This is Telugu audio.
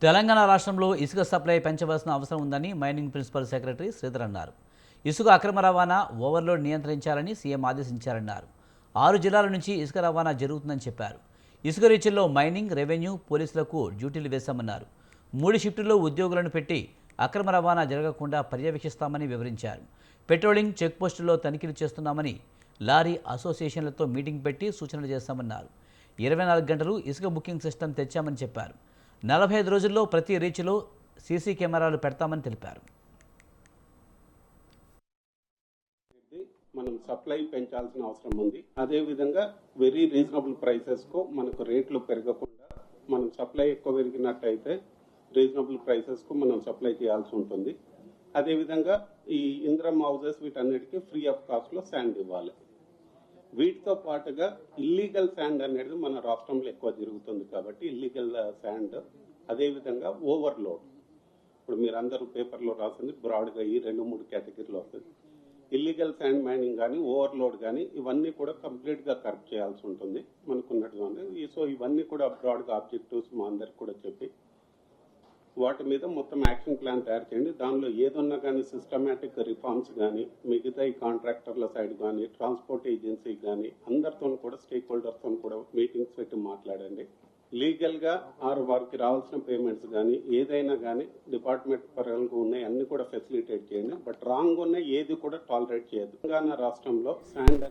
తెలంగాణ రాష్ట్రంలో ఇసుక సప్లై పెంచవలసిన అవసరం ఉందని మైనింగ్ ప్రిన్సిపల్ సెక్రటరీ శ్రీధర్ అన్నారు. ఇసుక అక్రమ రవాణా, ఓవర్లోడ్ నియంత్రించాలని సీఎం ఆదేశించారన్నారు. 6 జిల్లాల నుంచి ఇసుక రవాణా జరుగుతుందని చెప్పారు. ఇసుక రీచ్ల్లో మైనింగ్, రెవెన్యూ, పోలీసులకు డ్యూటీలు వేశామన్నారు. 3 షిఫ్టుల్లో ఉద్యోగులను పెట్టి అక్రమ రవాణా జరగకుండా పర్యవేక్షిస్తామని వివరించారు. పెట్రోలింగ్, చెక్ పోస్టుల్లో తనిఖీలు చేస్తున్నామని, లారీ అసోసియేషన్లతో మీటింగ్ పెట్టి సూచనలు చేస్తామన్నారు. 24 గంటలు ఇసుక బుకింగ్ సిస్టమ్ తెచ్చామని చెప్పారు. 45 రోజుల్లో ప్రతి రీచ్లో సీసీ కెమెరాలు పెడతామని తెలిపారు. మనం సప్లై పెంచాల్సిన అవసరం ఉంది. అదేవిధంగా వెరీ రీజనబుల్ ప్రైసెస్కు మనకు రేట్లు పెరగకుండా, మనం సప్లై ఎక్కువ పెరిగినట్టయితే రీజనబుల్ ప్రైసెస్కు మనం సప్లై చేయాల్సి ఉంటుంది. అదేవిధంగా ఈ ఇంద్రమ్ హౌసెస్ వీటన్నిటికీ ఫ్రీ ఆఫ్ కాస్ట్లో శాండ్ ఇవ్వాలి. వీటితో పాటుగా ఇల్లీగల్ శాండ్ అనేది మన రాష్ట్రంలో ఎక్కువ జరుగుతుంది కాబట్టి ఇల్లీగల్ శాండ్, అదేవిధంగా ఓవర్లోడ్, ఇప్పుడు మీరందరూ పేపర్లో రాసింది బ్రాడ్గా ఈ 2-3 కేటగిరీలో వస్తుంది. ఇల్లీగల్ శాండ్ మైనింగ్ కానీ, ఓవర్లోడ్ కానీ ఇవన్నీ కూడా కంప్లీట్గా కరెక్ట్ చేయాల్సి ఉంటుంది మనకున్నట్టుగా. సో ఇవన్నీ కూడా బ్రాడ్గా ఆబ్జెక్టివ్స్ మా అందరికి కూడా చెప్పి వాటి మీద మొత్తం యాక్షన్ ప్లాన్ తయారు చేయండి. దానిలో ఏదన్నా కానీ సిస్టమేటిక్ రిఫార్మ్స్ కానీ, మిగతా ఈ కాంట్రాక్టర్ల సైడ్ కానీ, ట్రాన్స్పోర్ట్ ఏజెన్సీ కానీ అందరితో కూడా, స్టేక్ హోల్డర్స్తో కూడా మీటింగ్స్ పెట్టి మాట్లాడండి. లీగల్గా వారికి రావాల్సిన పేమెంట్స్ కానీ ఏదైనా కానీ డిపార్ట్మెంట్ పరంగా ఉన్నాయి అన్ని కూడా ఫెసిలిటేట్ చేయండి. బట్ రాంగ్ ఉన్న ఏది కూడా టాలరేట్ చేయొద్దు. తెలంగాణ రాష్ట్రంలో శాండ్